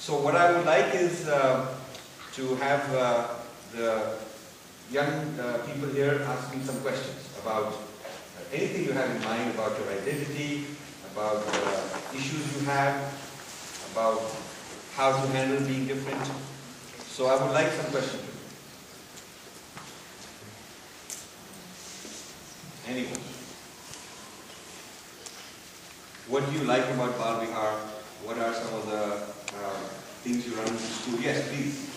So what I would like is to have the young people here asking some questions about anything you have in mind about your identity, about issues you have, about how to handle being different. So I would like some questions. Anyone? What do you like about Bal Vihar? What are some of the things you run into school? Yes, please.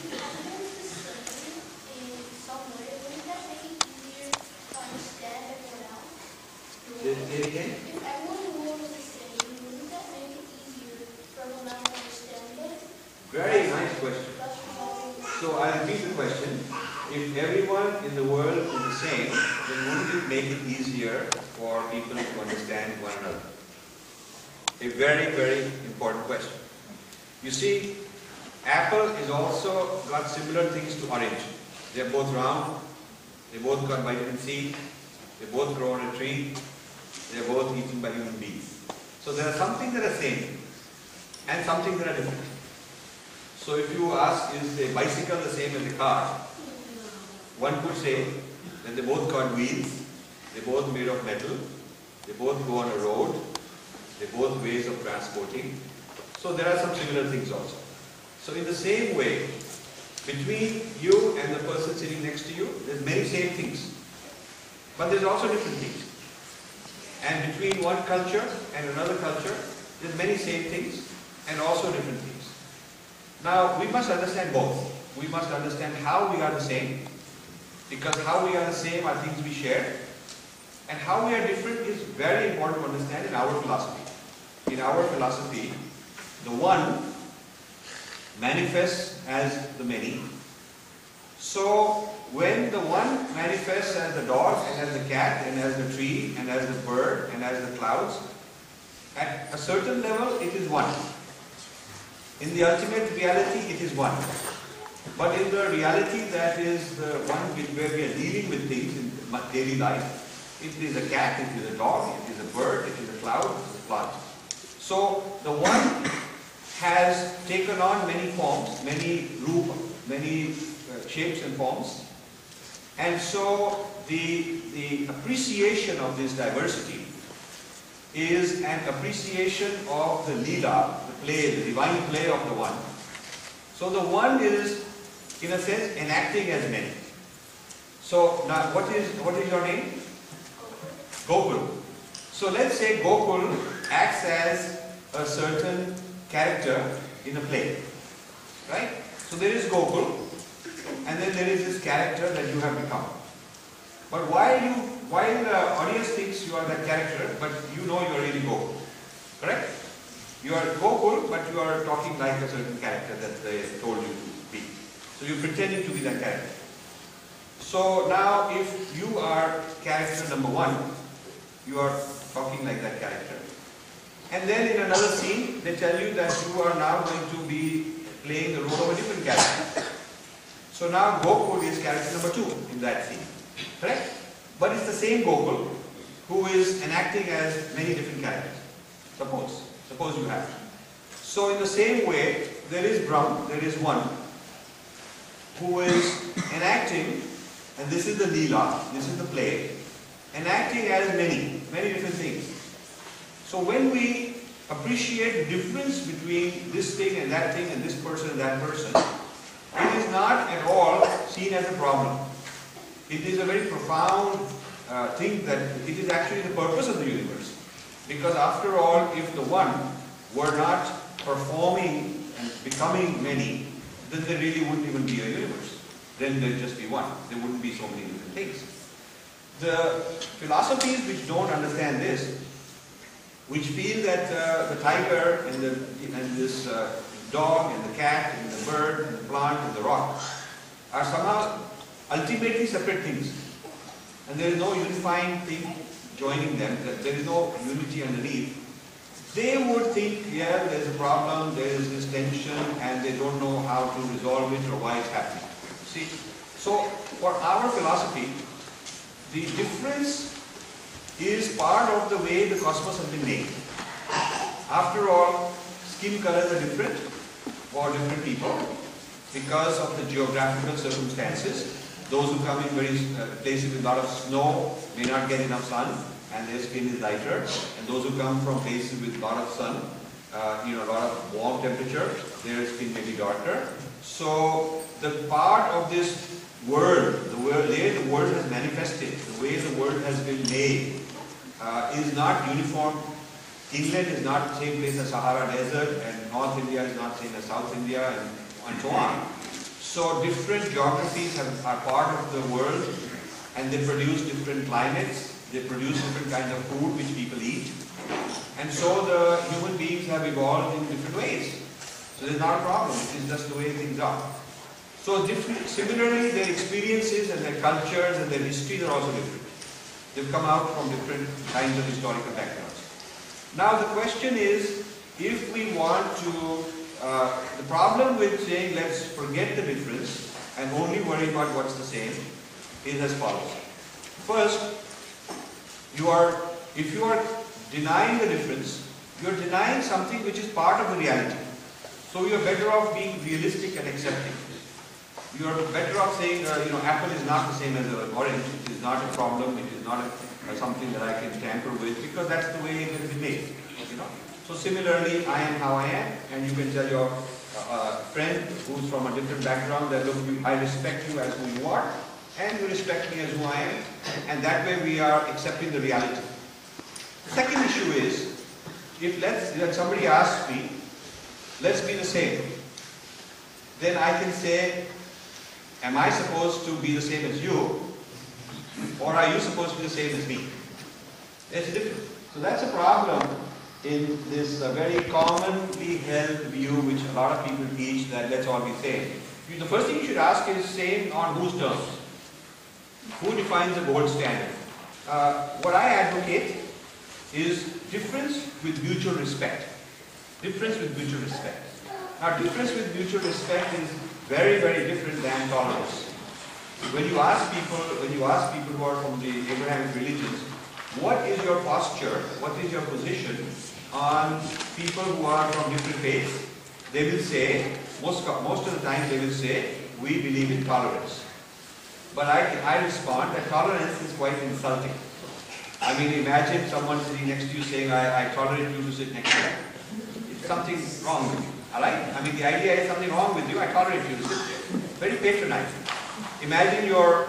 Say it again. If everyone in the world was the same, wouldn't that make it easier for everyone else to understand it? Very nice question. So I'll repeat the question. If everyone in the world is the same, then wouldn't it make it easier for people to understand one another? A very, very important question. You see, apple is also got similar things to orange. They are both round, they both got vitamin C, they both grow on a tree, they are both eaten by human beings. So there are some things that are same and some things that are different. So if you ask, is a bicycle the same as a car? One could say that they both got wheels, they both made of metal, they both go on a road, they both ways of transporting. So there are some similar things also. So in the same way, between you and the person sitting next to you, there's many same things. But there's also different things. And between one culture and another culture, there's many same things and also different things. Now, we must understand both. We must understand how we are the same, because how we are the same are things we share, and how we are different is very important to understand in our philosophy. In our philosophy, the one manifests as the many. So, when the one manifests as the dog, and as the cat, and as the tree, and as the bird, and as the clouds, at a certain level it is one. In the ultimate reality it is one. But in the reality that is the one where we are dealing with things in daily life, it is a cat, it is a dog, it is a bird, it is a cloud, it is a plant. So the one has taken on many forms, many shapes and forms. And so the appreciation of this diversity is an appreciation of the Leela, the play, the divine play of the one. So the one is, in a sense, enacting as many. So now what is your name? Gokul. So let's say Gokul acts as a certain character in a play. Right? So there is Gokul, and then there is this character that you have become. But while the audience thinks you are that character, but you know you are really Gokul. Correct? You are Gokul, but you are talking like a certain character that they told you to be. So you're pretending to be that character. So now if you are character number one, you are talking like that character. And then in another scene, they tell you that you are now going to be playing the role of a different character. So now Gokul is character number two in that scene. Correct? But it's the same Gokul who is enacting as many different characters. Suppose you have. So in the same way, there is Brahm, there is one, who is enacting, and this is the Leela, this is the play, enacting as many different things. So when we appreciate the difference between this thing and that thing and this person and that person, it is not at all seen as a problem. It is a very profound thing that it is actually the purpose of the universe. Because after all, if the one were not performing and becoming many, then there really wouldn't even be a universe. Then there'd just be one. There wouldn't be so many different things. The philosophies which don't understand this, which feel that the tiger and this dog and the cat and the bird and the plant and the rock are somehow ultimately separate things. And there is no unifying thing joining them, that there is no unity underneath. They would think, yeah, there's a problem, there is this tension, and they don't know how to resolve it or why it's happening. See? So, for our philosophy, the difference is part of the way the cosmos has been made. After all, skin colors are different, for different people because of the geographical circumstances. Those who come in very places with a lot of snow may not get enough sun and their skin is lighter. And those who come from places with a lot of sun, a lot of warm temperature, their skin may be darker. So the part of this world, the way the world has manifested, the way the world has been made, is not uniform. England is not the same place as Sahara Desert, and North India is not the same as South India, and so on. So different geographies are part of the world, and they produce different climates, they produce different kinds of food which people eat. And so the human beings have evolved in different ways. So there's not a problem, it is just the way things are. So similarly, their experiences and their cultures and their histories are also different. They've come out from different kinds of historical backgrounds. Now the question is, if we want to, the problem with saying let's forget the difference and only worry about what's the same is as follows. First, if you are denying the difference, you are denying something which is part of the reality. So you are better off being realistic and accepting. You are better off saying, apple is not the same as an orange. It is not a problem. It is not something that I can tamper with, because that's the way it has been made. So similarly, I am how I am, and you can tell your friend who's from a different background that, look, I respect you as who you are, and you respect me as who I am, and that way we are accepting the reality. The second issue is, if somebody asks me, let's be the same, then I can say, am I supposed to be the same as you, or are you supposed to be the same as me? There's a difference. So that's a problem in this very commonly held view which a lot of people teach, that let's all be same. The first thing you should ask is, same on whose terms? Who defines the gold standard? What I advocate is difference with mutual respect. Difference with mutual respect. Now, difference with mutual respect is very, very different than tolerance. When you ask people who are from the Abrahamic religions, what is your posture, what is your position on people who are from different faiths, they will say, most of the time they will say, we believe in tolerance. But I respond that tolerance is quite insulting. I mean, imagine someone sitting next to you saying, I tolerate you to sit next to you. It's something wrong with you. Alright? I mean, the idea is something wrong with you, I tolerate you to sit there. Very patronizing. Imagine your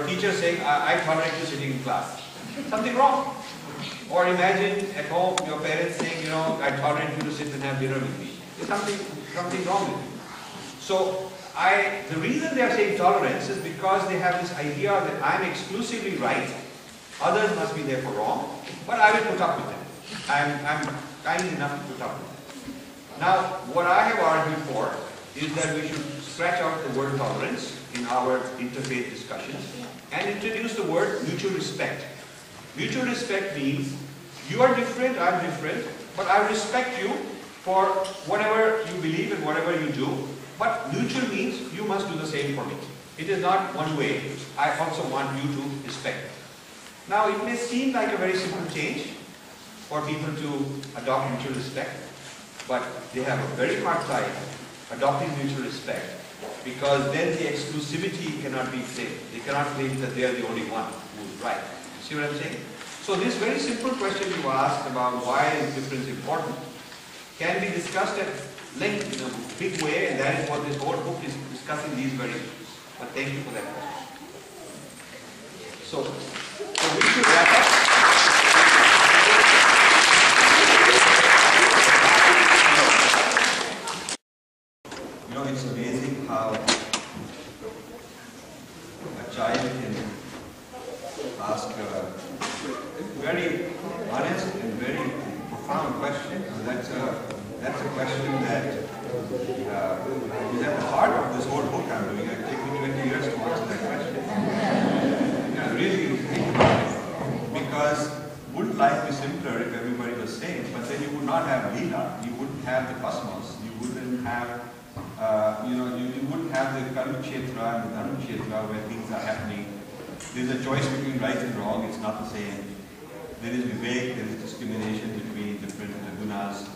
teacher saying, I tolerate you sitting in class. Something wrong. Or imagine at home your parents saying, I tolerate you to sit and have dinner with me. There's something wrong with you. So the reason they are saying tolerance is because they have this idea that I'm exclusively right, others must be therefore wrong, but I will put up with them. I'm kind enough to put up with them. Now, what I have argued for is that we should scratch out the word tolerance in our interfaith discussions and introduce the word mutual respect. Mutual respect means you are different, I'm different, but I respect you for whatever you believe and whatever you do. But mutual means you must do the same for me. It is not one way. I also want you to respect me. Now, it may seem like a very simple change for people to adopt mutual respect, but they have a very hard time adopting mutual respect, because then the exclusivity cannot be claimed. They cannot claim that they are the only one who is right. You see what I'm saying? So this very simple question you asked about why is difference important can be discussed at length in a big way, and that is what this whole book is discussing, these very issues. But thank you for that question. So we should wrap up. It's amazing how a child can ask a very honest and very profound question. That's a question that is at the heart of this whole book I'm doing. It took me 20 years to answer that question. Really think about it. Because wouldn't life be simpler if everybody was same? But then you would not have Leela, you wouldn't have the cosmos, you wouldn't have you wouldn't have the Karukshetra and the Dhanukshetra where things are happening. There's a choice between right and wrong, it's not the same. There is vivek, there is discrimination between different gunas.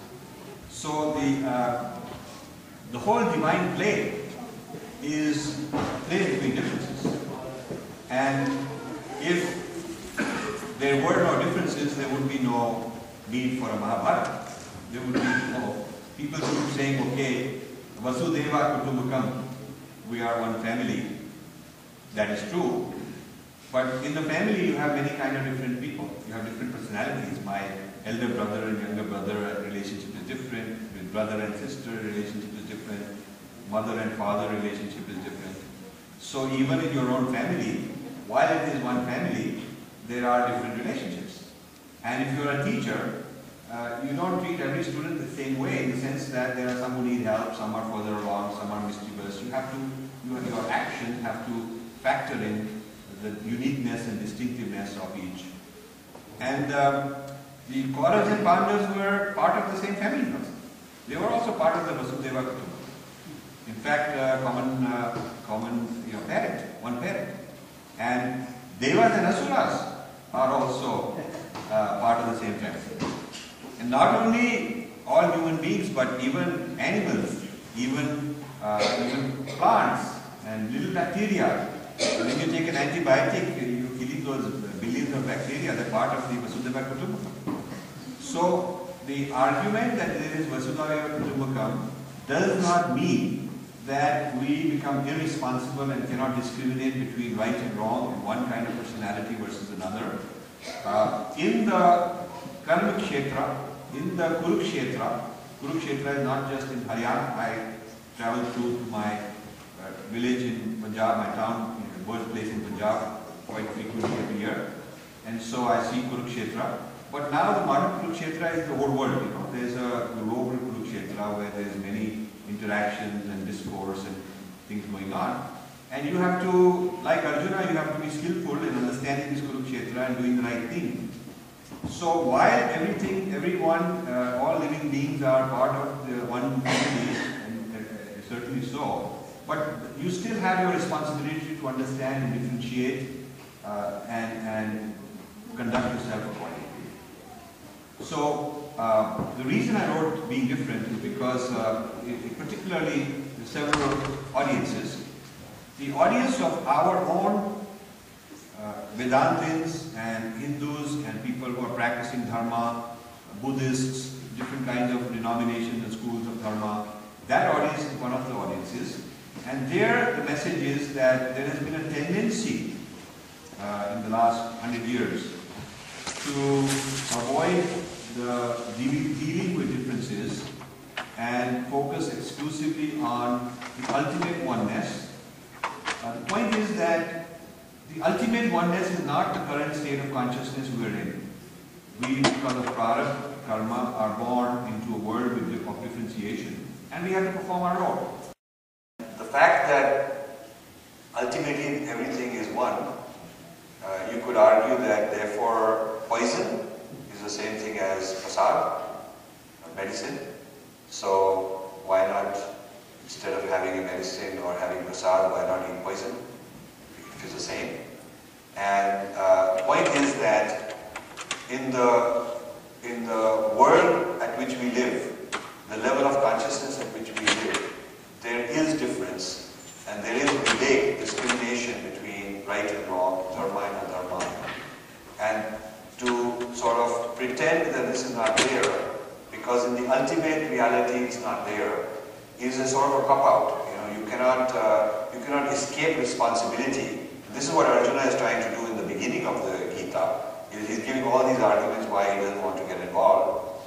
So the whole divine play is play between differences. And if there were no differences, there would be no need for a Mahabharata. There would be no people saying, okay, Vasudeva Kutumbakam, we are one family. That is true. But in the family, you have many kind of different people. You have different personalities. My elder brother and younger brother relationship is different. With brother and sister relationship is different. Mother and father relationship is different. So even in your own family, while it is one family, there are different relationships. And if you are a teacher, you don't treat every student the same way, in the sense that there are some who need help, some are further along, some are mischievous. You have to, your actions have to factor in the uniqueness and distinctiveness of each. And the Kauravas and Pandavas were part of the same family. They were also part of the Vasudeva Kutumba. In fact, common parent, one parent. And Devas and Asuras are also part of the same family. And not only all human beings, but even animals, even plants and little bacteria. When you take an antibiotic, you kill those billions of bacteria. They're part of the Vasudeva Kutumbakam. So the argument that there is Vasudeva Kutumbakam does not mean that we become irresponsible and cannot discriminate between right and wrong and one kind of personality versus another. In the Karma Kshetra, in the Kurukshetra is not just in Haryana. I travel to my village in Punjab, my town, birthplace in Punjab, quite frequently every year. And so I see Kurukshetra. But now the modern Kurukshetra is the whole world. There's a global Kurukshetra where there's many interactions and discourse and things going on. And you have to, like Arjuna, you have to be skillful in understanding this Kurukshetra and doing the right thing. So while everyone, all living beings are part of the one family, and certainly so, but you still have your responsibility to understand and differentiate and conduct yourself accordingly. So the reason I wrote Being Different is because particularly the several audiences, the audience of our own Vedantins and Hindus and people who are practicing Dharma, Buddhists, different kinds of denominations and schools of Dharma, that audience is one of the audiences. And there the message is that there has been a tendency in the last 100 years to avoid dealing with differences and focus exclusively on the ultimate oneness. The point is that the ultimate oneness is not the current state of consciousness we are in. We, because of prarabdha, karma, are born into a world of differentiation, and we have to perform our role. The fact that ultimately everything is one, you could argue that therefore poison is the same thing as prasad, medicine. So why not, instead of having a medicine or having prasad, why not eat poison? It is the same. And the point is that in the world at which we live, the level of consciousness at which we live, there is difference, and there is discrimination between right and wrong, dharma and adharma. And to sort of pretend that this is not there, because in the ultimate reality it's not there, is a sort of a cop-out. You cannot escape responsibility. This is what Arjuna is trying to do in the beginning of the Gita. He's giving all these arguments why he doesn't want to get involved.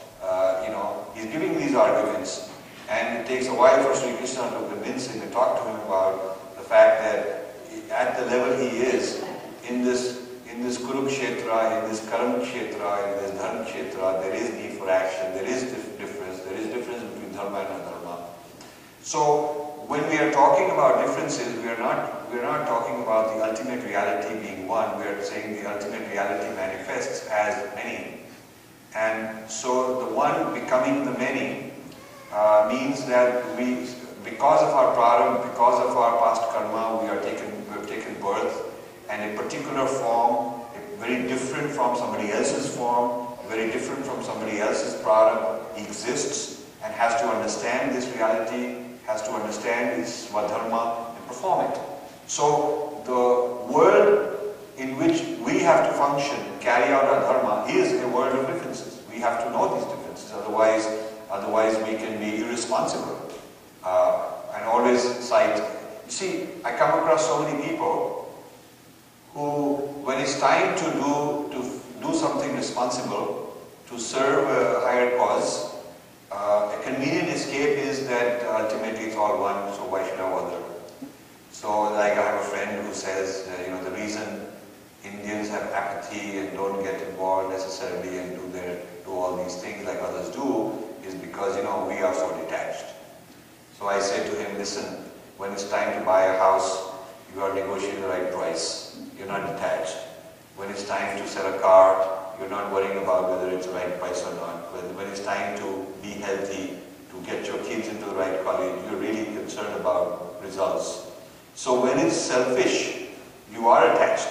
He's giving these arguments, and it takes a while for Sri Krishna to convince him and talk to him about the fact that at the level he is, in this Kurukshetra, in this Karma Kshetra, in this Dharma Kshetra, there is need for action, there is difference between Dharma and Adharma. So when we are talking about differences, we are not talking about the ultimate reality being one. We are saying the ultimate reality manifests as many. And so the one becoming the many means that we, because of our prarabdha, because of our past karma, we have taken birth, and a particular form, very different from somebody else's form, very different from somebody else's prarabdha, exists and has to understand this reality, has to understand is Swadharma and perform it. So the world in which we have to function, carry out our dharma, is a world of differences. We have to know these differences, otherwise we can be irresponsible. And always cite, you see, I come across so many people who, when it's time to do something responsible, to serve a higher cause, a convenient escape is that ultimately it's all one, so why should I bother? So, like, I have a friend who says, the reason Indians have apathy and don't get involved necessarily and do all these things like others do is because, we are so detached. So I said to him, listen, when it's time to buy a house, you are negotiating the right price. You're not detached. When it's time to sell a car, you're not worrying about whether it's the right price or not. When it's time to be healthy, to get your kids into the right college, you're really concerned about results. So when it's selfish, you are attached.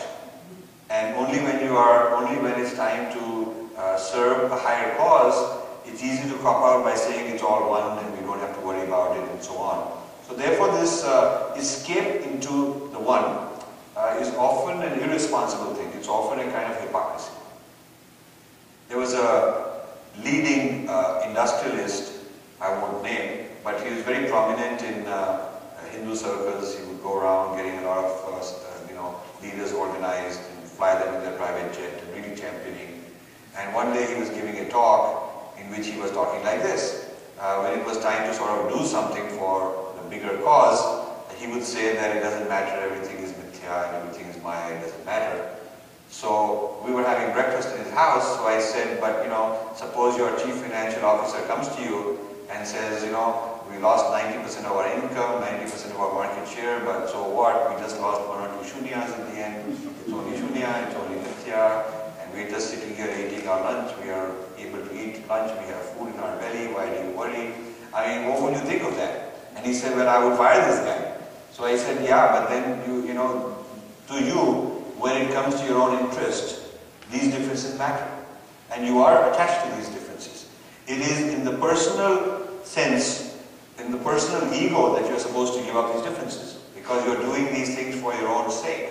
And only when it's time to serve a higher cause, it's easy to cop out by saying it's all one and we don't have to worry about it and so on. So therefore this escape into the one is often an irresponsible thing. It's often a kind of hypocrisy. There was a leading industrialist, I won't name, but he was very prominent in Hindu circles. He would go around getting a lot of leaders organized and fly them in their private jet and really championing. And one day he was giving a talk in which he was talking like this. When it was time to sort of do something for the bigger cause, he would say that it doesn't matter, everything is mithya and everything is maya, it doesn't matter. So we were having breakfast in his house, so I said, but suppose your chief financial officer comes to you and says, we lost 90% of our income, 90% of our market share, but so what? We just lost 1 or 2 shunyas in the end. It's only shunya, it's only mithya, and we're just sitting here eating our lunch. We are able to eat lunch, we have food in our belly, why do you worry? I mean, what would you think of that? And he said, well, I would fire this guy. So I said, yeah, but then to you, when it comes to your own interest, these differences matter. And you are attached to these differences. It is in the personal sense, in the personal ego that you're supposed to give up these differences. Because you're doing these things for your own sake.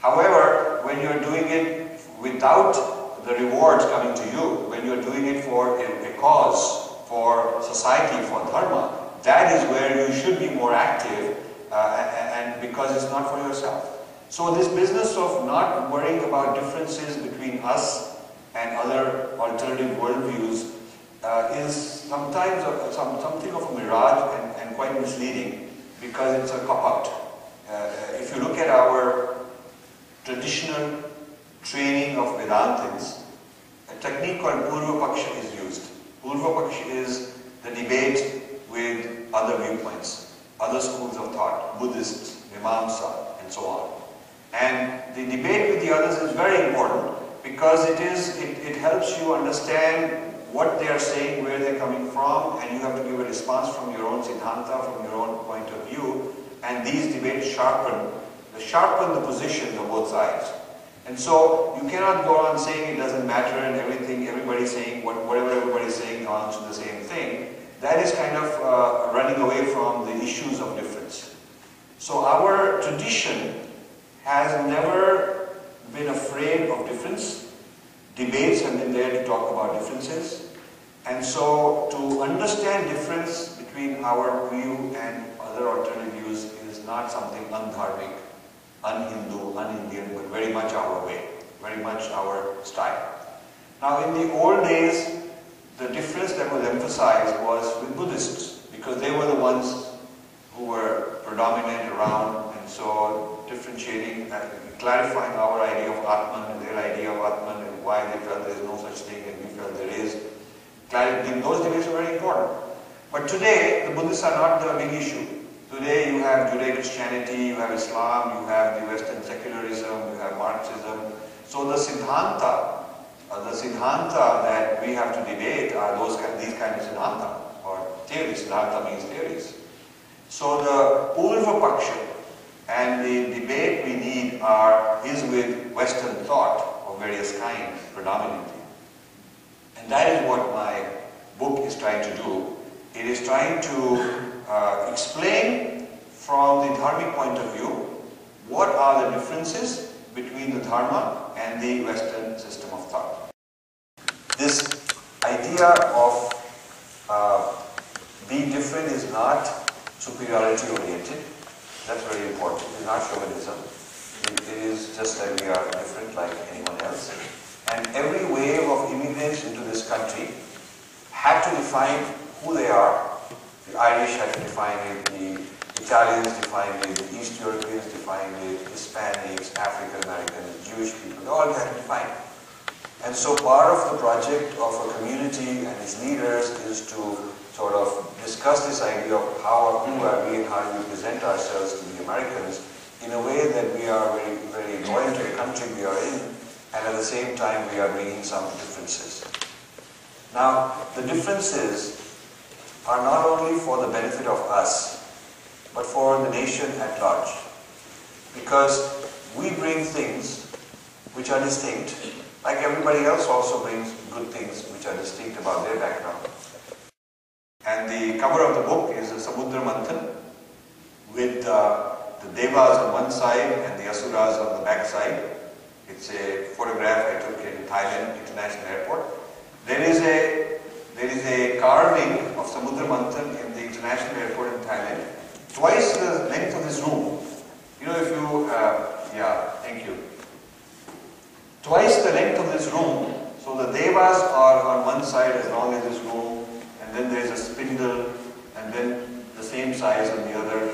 However, when you're doing it without the rewards coming to you, when you're doing it for a cause, for society, for dharma, that is where you should be more active and because it's not for yourself. So this business of not worrying about differences between us and other alternative worldviews is sometimes something of a mirage and quite misleading because it's a cop-out. If you look at our traditional training of Vedantins, a technique called Purva Paksha is used. Purva Paksha is the debate with other viewpoints, other schools of thought, Buddhists, Mimamsa, and so on. And the debate with the others is very important because it helps you understand what they are saying, where they're coming from, and you have to give a response from your own siddhanta, from your own point of view. And these debates sharpen the positions of both sides. And so you cannot go on saying it doesn't matter and everybody's saying whatever everybody's saying amounts to the same thing. That is kind of running away from the issues of difference. So our tradition has never been afraid of difference. Debates have been there to talk about differences. And so to understand difference between our view and other alternative views is not something undharmic, un-Hindu, un-Indian, but very much our way, very much our style. Now in the old days, the difference that was emphasized was with Buddhists, because they were the ones who were predominant around, and so differentiating, clarifying our idea of Atman and their idea of Atman and why they felt there is no such thing and we felt there is. Those debates are very important. But today, the Buddhists are not the big issue. Today you have Judeo-Christianity, you have Islam, you have the Western secularism, you have Marxism. So the Siddhanta that we have to debate are these kinds of Siddhanta, or theories. Siddhanta means theories. So the Purva Paksha and the debate we need is with Western thought of various kinds, predominantly. And that is what my book is trying to do. It is trying to explain from the dharmic point of view what are the differences between the dharma and the Western system of thought. This idea of being different is not superiority oriented. That's very important. It is not chauvinism. It is just that we are different like anyone else. And every wave of immigrants into this country had to define who they are. The Irish had to define it, the Italians defined it, the East Europeans defined it, Hispanics, African Americans, Jewish people, they all had to define it. And so part of the project of a community and its leaders is to sort of discuss this idea of who are we and how do we present ourselves to the Americans in a way that we are very, very loyal to the country we are in, and at the same time we are bringing some differences. Now, the differences are not only for the benefit of us, but for the nation at large. Because we bring things which are distinct, like everybody else also brings good things which are distinct about their background. And the cover of the book is a Samudra Manthan with the Devas on one side and the Asuras on the back side. It's a photograph I took in Thailand International Airport. There is a carving of Samudra Manthan in the International Airport in Thailand, twice the length of this room. You know, if you, thank you. Twice the length of this room, so the Devas are on one side as long as this room, and then there is a spindle, and then the same size on the other,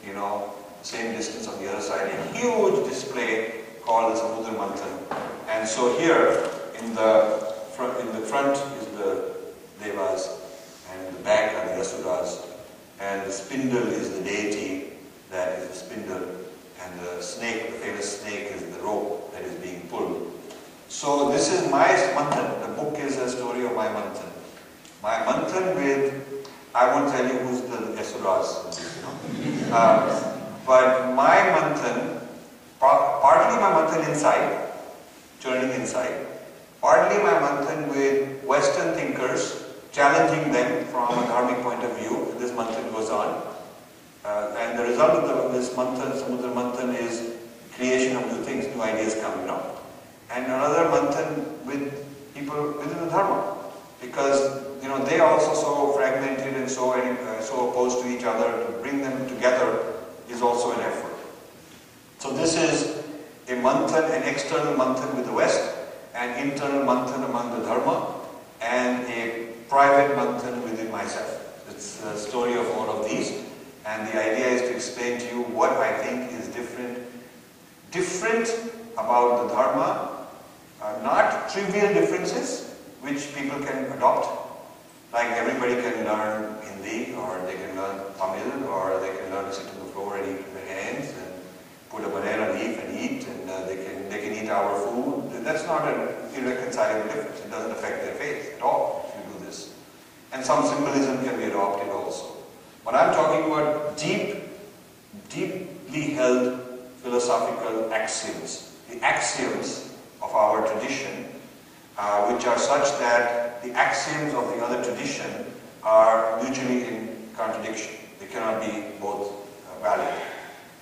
you know, same distance on the other side. A huge display called the Samudra Manthan. And so here, in the front is the Devas, and the back are the Asuras, and the spindle is the deity, that is the spindle, and the snake, the famous snake, is the rope that is being pulled. So this is my manthan. The book is a story of my manthan. My manthan with, I won't tell you who's the Asuras, you know. But my manthan, partly my manthan inside, turning inside, partly my manthan with Western thinkers, challenging them from a dharmic point of view. This manthan goes on. And the result of this manthan, Samudra Manthan, is creation of new things, new ideas coming up. And another manthan with people within the dharma. Because, you know, they are also so fragmented and so opposed to each other. To bring them together is also an effort. So this is a manthan, an external manthan with the West, an internal manthan among the dharma, and a private manthan within myself. It's a story of all of these. And the idea is to explain to you what I think is different about the dharma, not trivial differences which people can adopt. Like everybody can learn Hindi, or they can learn Tamil, or they can learn to sit on the floor and eat with their hands, and put a banana leaf and eat, and they can eat our food. That's not an irreconcilable difference. It doesn't affect their faith at all if you do this. And some symbolism can be adopted also. But I'm talking about deeply held philosophical axioms. The axioms of our tradition, which are such that the axioms of the other tradition are mutually in contradiction. They cannot be both valid.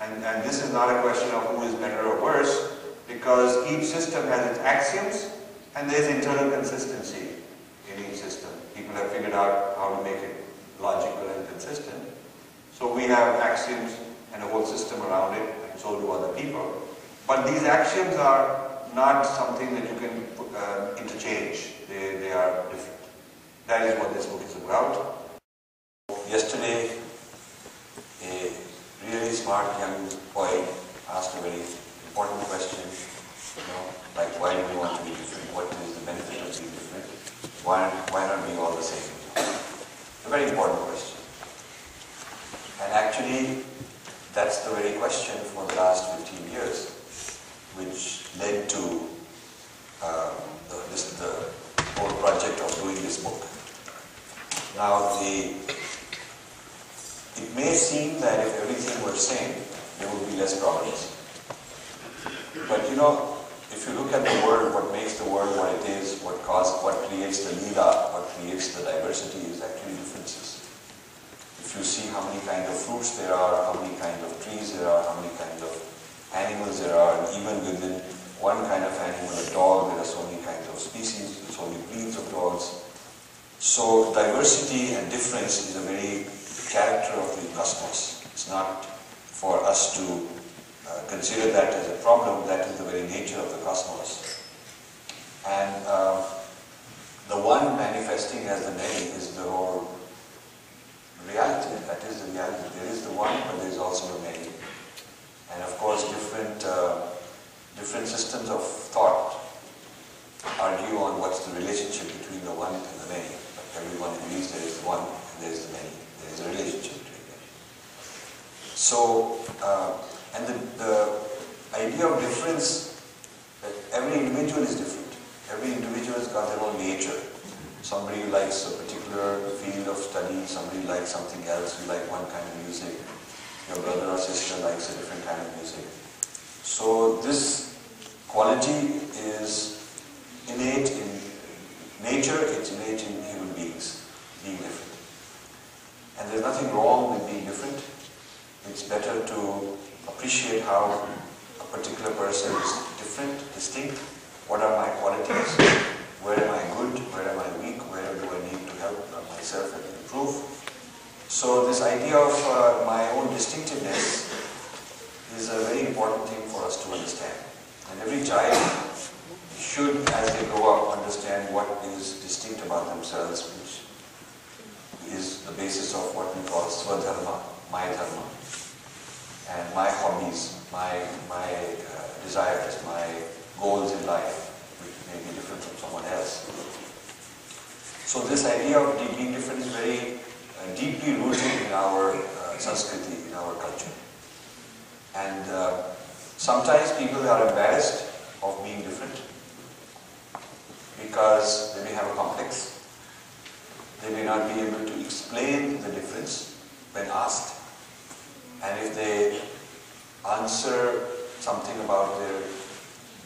And this is not a question of who is better or worse, because each system has its axioms, and there is internal consistency in each system. People have figured out how to make it logical and consistent. So we have axioms and a whole system around it, and so do other people. But these axioms are not something that you can interchange. They are different. That is what this book is about. Yesterday, a really smart young boy asked a very important question, like why do we want to be different? What is the benefit of being different? Why aren't we all the same? A very important question. And actually, that's the very question for the last 15 years, which led to the whole project of doing this book. Now, it may seem that if everything were same, there would be less problems. But if you look at the world, what makes the world what it is, what creates the lila, what creates the diversity is actually differences. If you see how many kinds of fruits there are, how many kinds of trees there are, how many kinds of animals there are, and even within one kind of animal, a dog, there are so many kinds of species, so many breeds of dogs. So diversity and difference is a very character of the cosmos. It's not for us to consider that as a problem. That is the very nature of the cosmos. And the one manifesting as the many is the whole reality. That is the reality. There is the one, but there is also the many. And of course, different systems of thought argue on what's the relationship between the one and the many. But everyone agrees there is the one and there is the many. There is a relationship between them. So, and the idea of difference, that every individual is different. Every individual has got their own nature. Somebody likes a particular field of study, somebody likes something else, you like one kind of music, your brother or sister likes a different kind of music. So this quality is innate in nature, it's innate in human beings, being different. And there's nothing wrong with being different. It's better to appreciate how a particular person is different, distinct. What are my qualities? Where am I good? Where am I weak? Where do I need to help myself and improve? So this idea of my own distinctiveness is a very important thing for us to understand. And every child should, as they grow up, understand what is distinct about themselves, which is the basis of what we call Swadharma, my dharma. And my hobbies, my desires, my goals in life, which may be different from someone else. So this idea of being different is very deeply rooted in our Sanskriti, in our culture. And sometimes people are embarrassed of being different because they may have a complex. They may not be able to explain the difference when asked. And if they answer something about their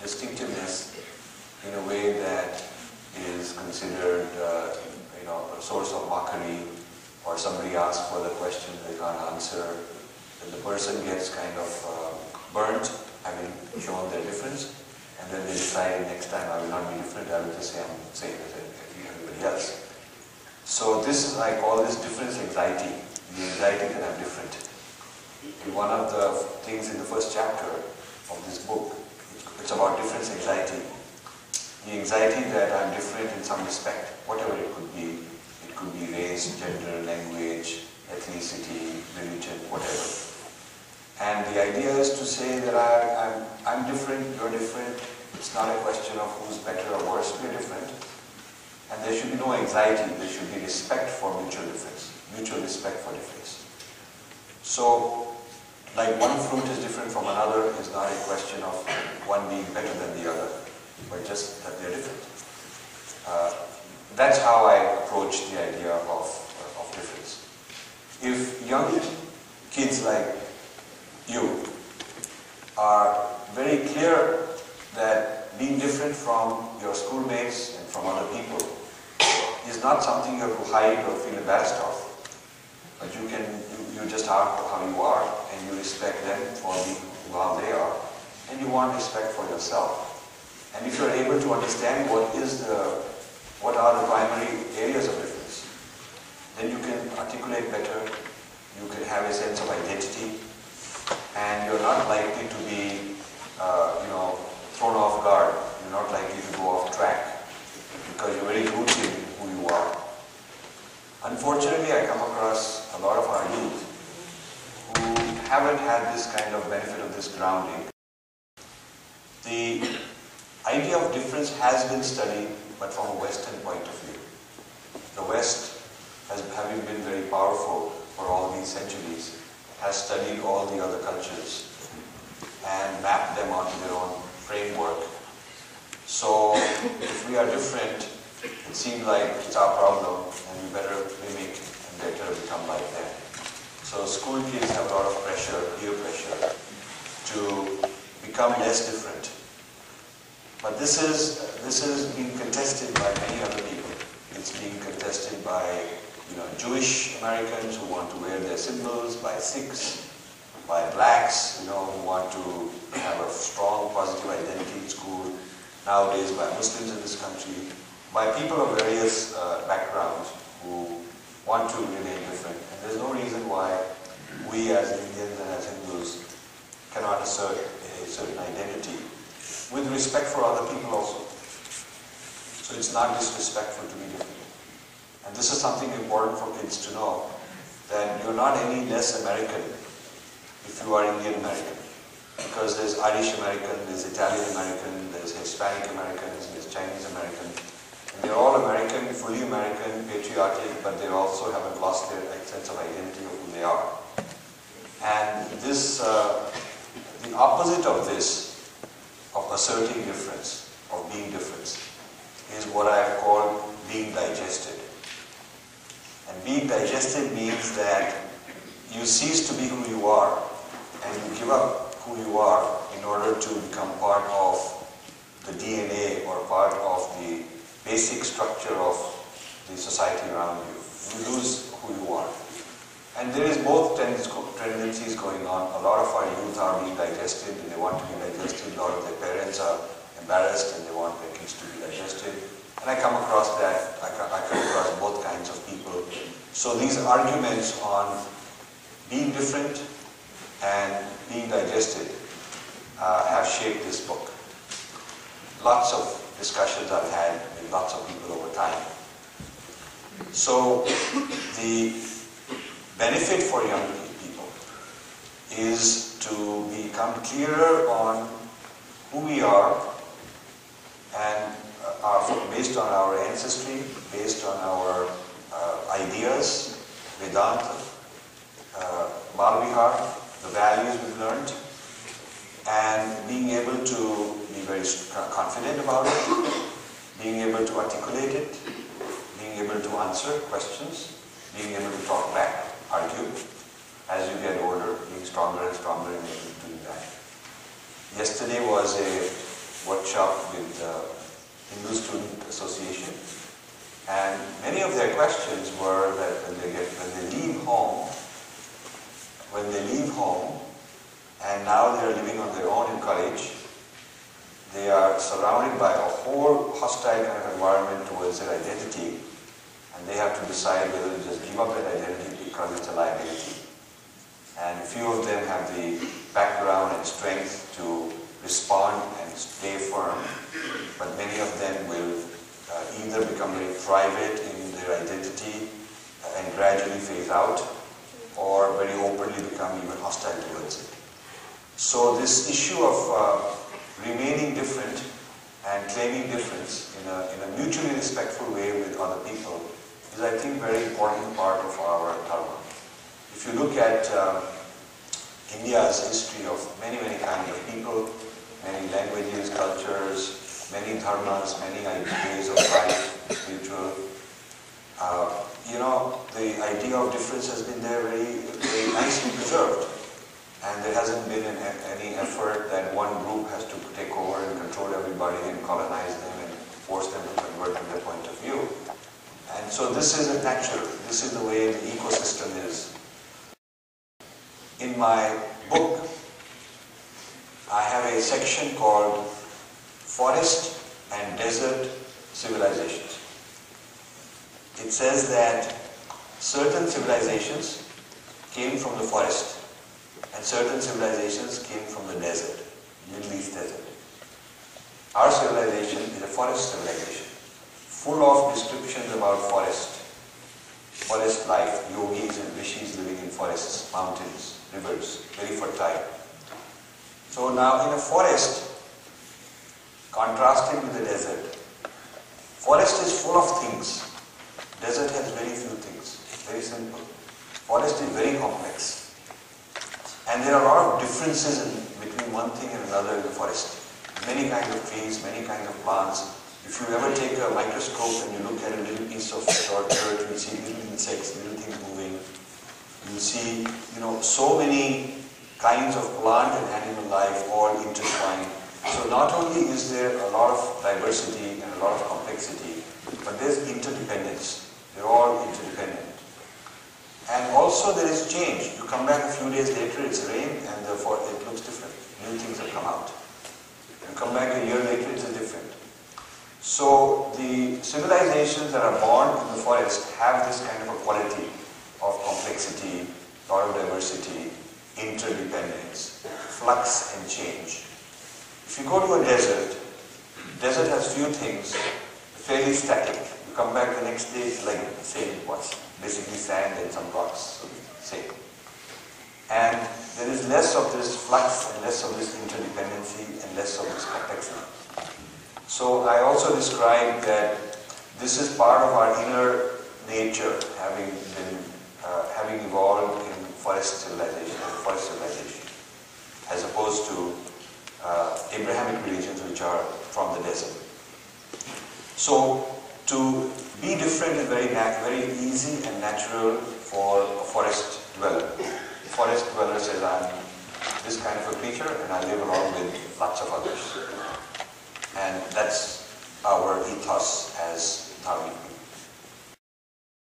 distinctiveness in a way that is considered a source of mockery, or somebody asks for the question they can't answer, then the person gets kind of burnt, having shown their difference, and then they decide next time I will not be different, I will just say I'm the same as everybody else. So this, I call this difference anxiety, the anxiety that I'm different. In one of the things in the first chapter of this book, it's about difference anxiety. The anxiety that I'm different in some respect, whatever it could be. It could be race, gender, language, ethnicity, religion, whatever. And the idea is to say that I'm different, you're different. It's not a question of who's better or worse, we're different. And there should be no anxiety, there should be respect for mutual difference, mutual respect for difference. So, like one fruit is different from another is not a question of one being better than the other, but just that they're different. That's how I approach the idea of difference. If young kids like you are very clear that being different from your schoolmates and from other people is not something you have to hide or feel embarrassed of, but you just are how you are, and you respect them for being how they are, and you want respect for yourself. And if you're able to understand what are the primary areas of difference, then you can articulate better, you can have a sense of identity, and you're not likely to be, thrown off guard. You're not likely to go off track because you're very rooted in who you are. Unfortunately, I come across a lot of our youth who haven't had this kind of benefit of this grounding. The idea of difference has been studied, but from a Western point of view. The West, having been very powerful for all these centuries, has studied all the other cultures and mapped them onto their own framework. So if we are different, it seems like it's our problem and we better mimic and better become like them. So school kids have a lot of pressure, peer pressure, to become less different. But this is being contested by many other people. It's being contested by Jewish Americans who want to wear their symbols, by Sikhs, by blacks, who want to have a strong positive identity in school, nowadays by Muslims in this country, by people of various backgrounds who want to remain different. And there's no reason why we as Indians and as Hindus cannot assert a certain identity with respect for other people also. So it's not disrespectful to be different. And this is something important for kids to know, that you're not any less American if you are Indian American. Because there's Irish American, there's Italian American, there's Hispanic Americans, there's Chinese American. And they're all American, fully American, patriotic, but they also haven't lost their sense of identity of who they are. And this, the opposite of this, of asserting difference, of being different, is what I have called being digested. And being digested means that you cease to be who you are and you give up who you are in order to become part of the DNA or part of the basic structure of the society around you. You lose who you are. And there is both tendencies going on. A lot of our youth are being digested and they want to be digested. A lot of their parents are embarrassed and they want their kids to be digested. And I come across that. I come across both kinds of people. So these arguments on being different and being digested have shaped this book. Lots of discussions I've had with lots of people over time. So the benefit for young people is to become clearer on who we are and based on our ancestry, based on our ideas, Vedanta, Balvihar, the values we've learned, and being able to be very confident about it, being able to articulate it, being able to answer questions, being able to talk back, argue, as you get older, being stronger and stronger in able to do that. Yesterday was a workshop with the Hindu Student Association, and many of their questions were that when they leave home, and now they are living on their own in college, they are surrounded by a whole hostile kind of environment towards their identity, and they have to decide whether to just give up that identity because it's a liability. And few of them have the background and strength to respond and stay firm, but many of them will either become very private in their identity and gradually phase out, or very openly become even hostile towards it. So this issue of remaining different and claiming difference in a mutually respectful way with other people is, I think, very important part of our dharma. If you look at India's history of many kinds of people, many languages, cultures, many dharmas, many ways of life, spiritual, the idea of difference has been there very nicely preserved. And there hasn't been any effort that one group has to take over and control everybody and colonize them and force them to convert to their point of view. And so this is a natural, this is the way the ecosystem is. In my book, I have a section called Forest and Desert Civilizations. It says that certain civilizations came from the forest and certain civilizations came from the desert, Middle East desert. Our civilization is a forest civilization, full of descriptions about forest life, yogis and rishis living in forests, mountains, rivers, very fertile. So now in a forest, contrasting with the desert, forest is full of things. Desert has very few things, very simple. Forest is very complex. And there are a lot of differences between one thing and another in the forest. Many kinds of trees, many kinds of plants. If you ever take a microscope and you look at a little piece of short dirt, you see little insects, little things moving. You see, so many kinds of plant and animal life all intertwined. So not only is there a lot of diversity and a lot of complexity, but there's interdependence. They're all interdependent. also there is change. You come back a few days later, it's rain, and therefore it looks different. New things have come out. You come back a year later, it's different. So the civilizations that are born in the forest have this kind of a quality of complexity, lot of diversity, interdependence, flux and change. If you go to a desert has few things, fairly static. You come back the next day, it's like the same it was. Basically sand and some rocks, so same. And there is less of this flux and less of this interdependency and less of this complexity. So I also described that this is part of our inner nature, having evolved in forest civilization, as opposed to Abrahamic religions which are from the desert. So to be different is very easy and natural for a forest dweller. The forest dweller says, I'm this kind of a creature and I live along with lots of others. And that's our ethos as Dharmic.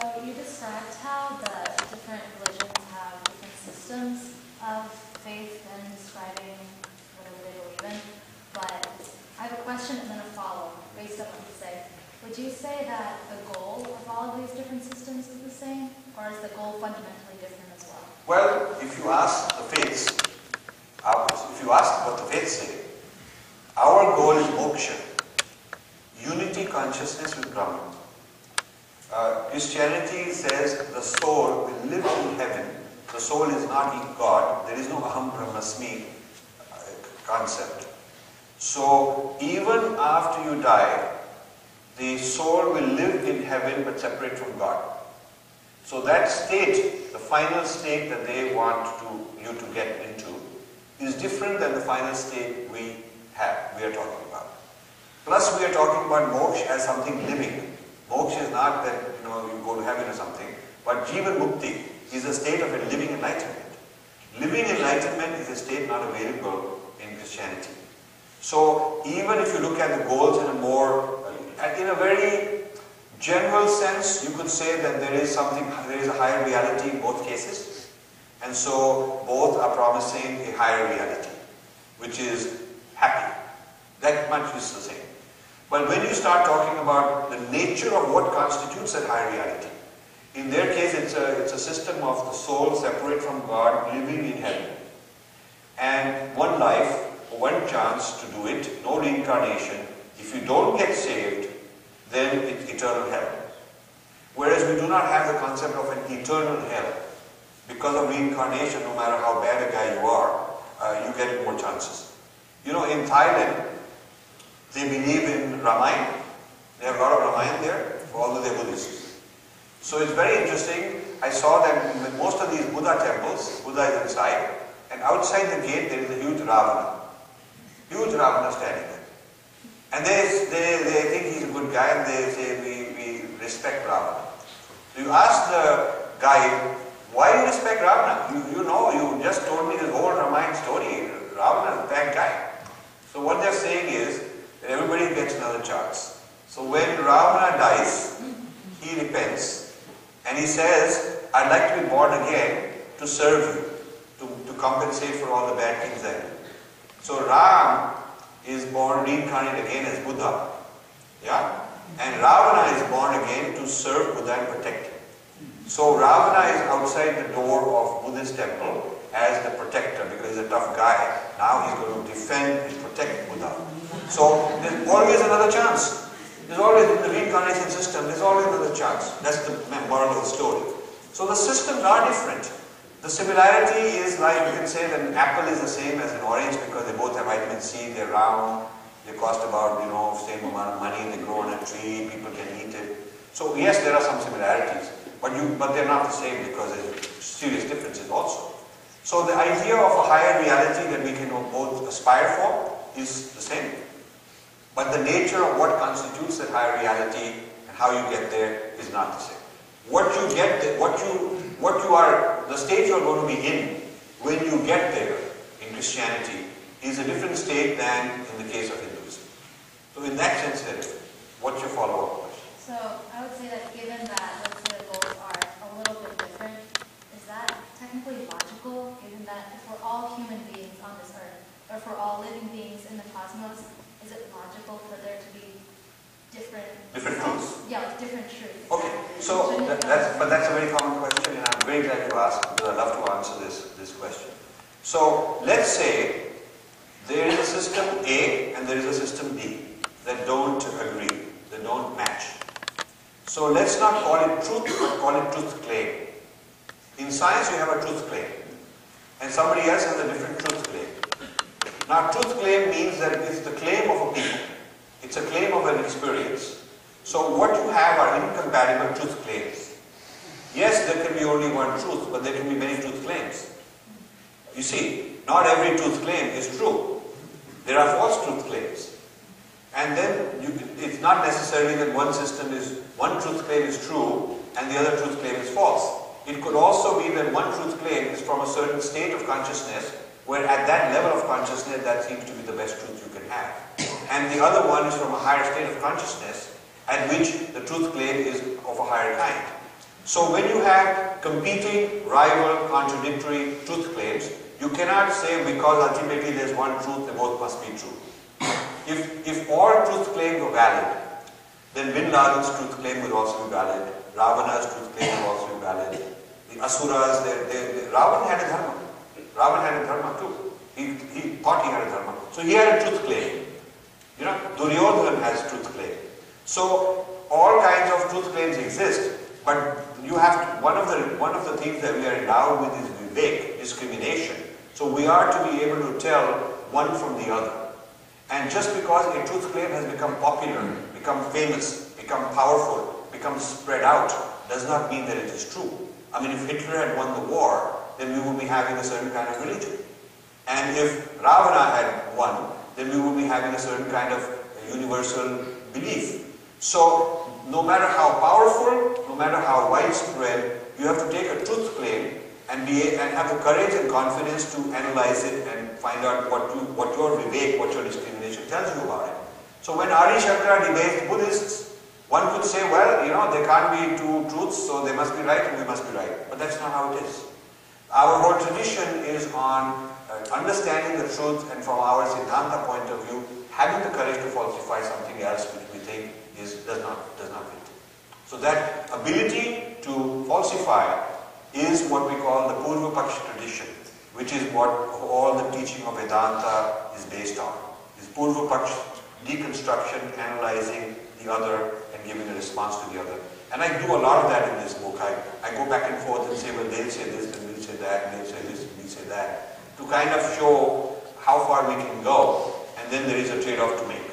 So you described how the different religions have different systems of faith and describing whatever they believe in, but I have a question and then a follow-up based on what you say. Would you say that the goal of all of these different systems is the same, or is the goal fundamentally different as well? Well, if you ask the faiths, if you ask what the faiths say, our goal is moksha, unity consciousness with Brahman. Christianity says the soul will live in heaven. The soul is not in God. There is no aham brahmasmi concept. So even after you die, the soul will live in heaven but separate from God. So that state, the final state that they want you to get into, is different than the final state we are talking about. Plus we are talking about moksha as something living. Moksha is not that you go to heaven or something, but jivan mukti is a state of a living enlightenment. Living enlightenment is a state not available in Christianity. So even if you look at the goals in a very general sense, you could say that there is a higher reality in both cases. And so both are promising a higher reality, which is happy. That much is the same. But when you start talking about the nature of what constitutes that higher reality, in their case it's a system of the soul separate from God, living in heaven. And one life, one chance to do it, no reincarnation. If you don't get saved, then it's eternal hell. Whereas we do not have the concept of an eternal hell. Because of reincarnation, no matter how bad a guy you are, you get more chances. In Thailand, they believe in Ramayana. They have a lot of Ramayana there, although they're Buddhists. So it's very interesting. I saw that in most of these Buddha temples, Buddha is inside, and outside the gate there is a huge Ravana. Huge Ravana standing there. And they think he's a good guy, and they say, we respect Ravana. So you ask the guide, why do you respect Ravana? You just told me this whole Ramayana story. Ravana is a bad guy. So what they're saying is that everybody gets another chance. So when Ravana dies, he repents and he says, I'd like to be born again to serve you, to compensate for all the bad things I do. So Ram is born, reincarnated again as Buddha. Yeah? And Ravana is born again to serve Buddha and protect him. So Ravana is outside the door of Buddhist temple as the protector because he's a tough guy. Now he's going to defend and protect Buddha. So there's always another chance. There's always, in the reincarnation system, there's always another chance. That's the moral of the story. So the systems are different. The similarity is like you can say that an apple is the same as an orange because they both have vitamin C, they're round, they cost about, same amount of money, they grow on a tree, people can eat it. So yes, there are some similarities, but they're not the same because there's serious differences also. So the idea of a higher reality that we can both aspire for is the same. But the nature of what constitutes that higher reality and how you get there is not the same. What you get there, the state you're going to be in when you get there in Christianity is a different state than in the case of Hinduism. So in that sense, they're different. What's your follow-up question? So I would say that given that, let's say the goals are a little bit different, is that that's a very common question, and I'm very glad you asked, because I'd love to answer this question. So let's say there is a system A and there is a system B that don't agree, that don't match. So let's not call it truth, but call it truth claim. In science you have a truth claim, and somebody else has a different truth claim. Now truth claim means that it's the claim of a people. It's a claim of an experience. So what you have are incompatible truth claims. Yes, there can be only one truth, but there can be many truth claims. You see, not every truth claim is true. There are false truth claims. And then it's not necessarily that one truth claim is true and the other truth claim is false. It could also be that one truth claim is from a certain state of consciousness, where at that level of consciousness that seems to be the best truth you can have. And the other one is from a higher state of consciousness at which the truth claim is of a higher kind. So when you have competing, rival, contradictory truth claims, you cannot say because ultimately there's one truth, they both must be true. If all truth claims were valid, then Bin Laden's truth claim would also be valid, Ravana's truth claim would also be valid, the Asuras, Ravan had a dharma. Ravan had a dharma too. He thought he had a dharma. So he had a truth claim. You know, Duryodhana has truth claim. So all kinds of truth claims exist, but you have to, one of the things that we are endowed with is vivek, discrimination. So we are to be able to tell one from the other. And just because a truth claim has become popular, become famous, become powerful, become spread out, does not mean that it is true. I mean, if Hitler had won the war, then we would be having a certain kind of religion. And if Ravana had won, then we would be having a certain kind of universal belief. So, no matter how powerful, no matter how widespread, you have to take a truth claim and have the courage and confidence to analyze it and find out what your vivek, what your discrimination tells you about it. So when Adi Shankara debates Buddhists, one could say, well, you know, there can't be two truths, so they must be right and we must be right. But that's not how it is. Our whole tradition is on understanding the truth, and from our Siddhanta point of view, having the courage to falsify something else which we think does not fit. So that ability to falsify is what we call the Purva Paksha tradition, which is what all the teaching of Vedanta is based on. Is Purva Paksha, deconstruction, analyzing the other and giving a response to the other. And I do a lot of that in this book. I go back and forth and say, well, they'll say this and we'll say that, and they'll say this and we'll say that, to kind of show how far we can go, and then there is a trade-off to make.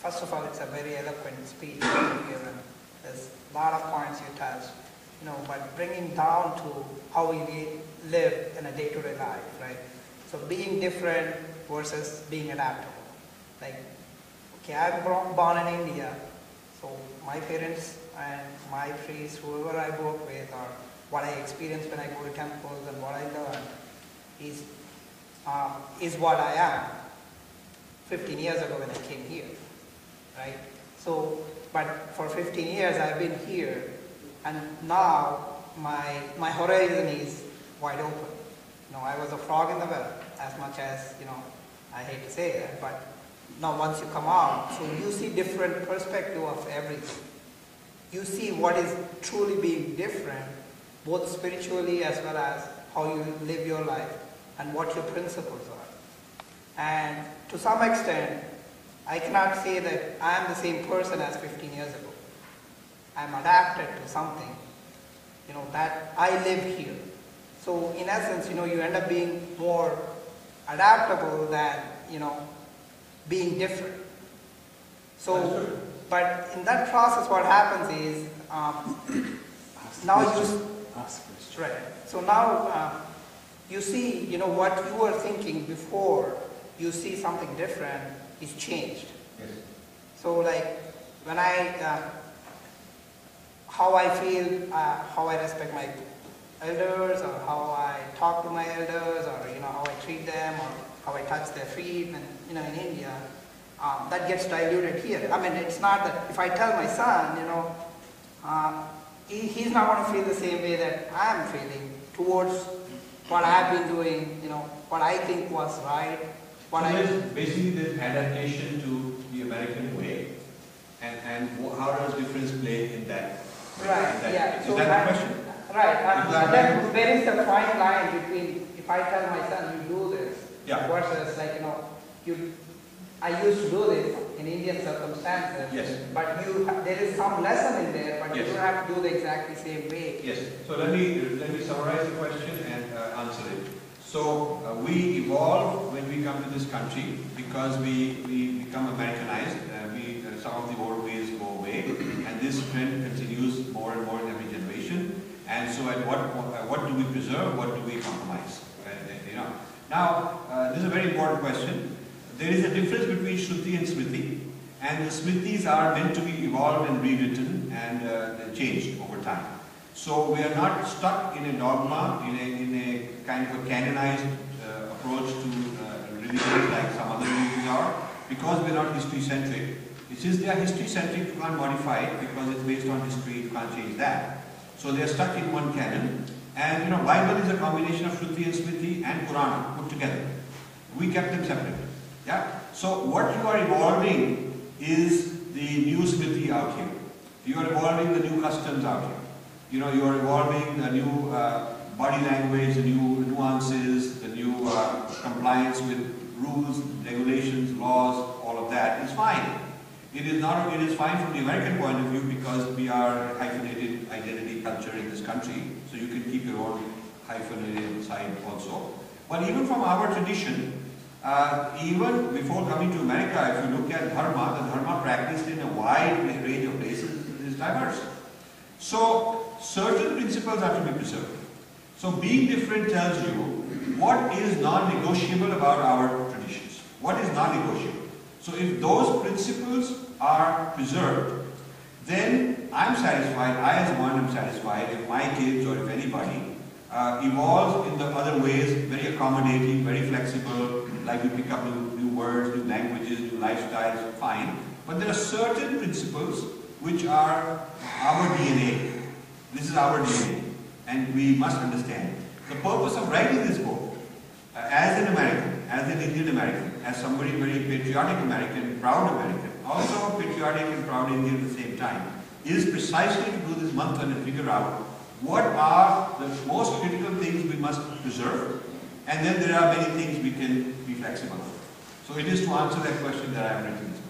First of all, it's a very eloquent speech you've given. There's a lot of points you touched, you know, but bringing down to how we live in a day-to-day life, right? So being different versus being adaptable. Like, okay, I'm born in India, so my parents and my priests, whoever I grew up with, or what I experience when I go to temples and what I learn is what I am 15 years ago when I came here, right? So, but for 15 years I've been here, and now my horizon is wide open. You know, I was a frog in the well, as much as, you know, I hate to say that, but now once you come out, so you see different perspective of everything. You see what is truly being different, both spiritually as well as how you live your life and what your principles are. And to some extent, I cannot say that I am the same person as 15 years ago. I am adapted to something, you know, that I live here. So in essence, you know, you end up being more adaptable than, you know, being different. So, but in that process, what happens is, now you, right. So now you see, you know, what you were thinking before, you see something different is changed. Yes. So like when how I feel, how I respect my elders, or how I talk to my elders, or, you know, how I treat them, or how I touch their feet, and, you know, in India, that gets diluted here. I mean, it's not that if I tell my son, you know, he's not going to feel the same way that I am feeling towards what I've been doing, you know, what I think was right. Basically, there's adaptation to the American way, and how does difference play in that Right, yeah. Is that the question? Right, Is that and then where is the fine line between if I tell my son you do this Yeah. versus like, I used to do this in Indian circumstances, Yes. but there is some lesson in there, but Yes. you don't have to do the exactly same way. Yes. So let me summarize the question and answer it. So we evolve when we come to this country because we become Americanized. Some of the old ways go away, and this trend continues more and more in every generation. And so, at what do we preserve? What do we compromise? Now, this is a very important question. There is a difference between Shruti and Smriti, and the Smritis are meant to be evolved and rewritten and changed over time. So we are not stuck in a dogma, in a kind of a canonized approach to religions like some other religions are, because we are not history-centric. Since they are history-centric, you can't modify it because it's based on history, you can't change that. So they are stuck in one canon. And Bible is a combination of Shruti and Smriti and Purana put together. We kept them separate. Yeah? So what you are evolving is the new Smriti out here. You are evolving the new customs out here. You are evolving the new body language, the new nuances, the new compliance with rules, regulations, laws, all of that is fine. It is fine from the American point of view because we are hyphenated identity culture in this country, so you can keep your own hyphenated side also. But even from our tradition, even before coming to America, if you look at dharma, the dharma practiced in a wide range of places is diverse. So certain principles have to be preserved. So being different tells you what is non-negotiable about our traditions. What is non-negotiable? So if those principles are preserved, then I'm satisfied, I as one am satisfied if my kids or if anybody evolves in the other ways, very accommodating, very flexible, like we pick up new words, new languages, new lifestyles, fine. But there are certain principles which are our DNA. This is our DNA, and we must understand. The purpose of writing this book, as an American, as an Indian American, as somebody very patriotic American, proud American, also patriotic and proud Indian at the same time, is precisely to do this manthan and figure out what are the most critical things we must preserve, and then there are many things we can be flexible on. So it is to answer that question that I have written this.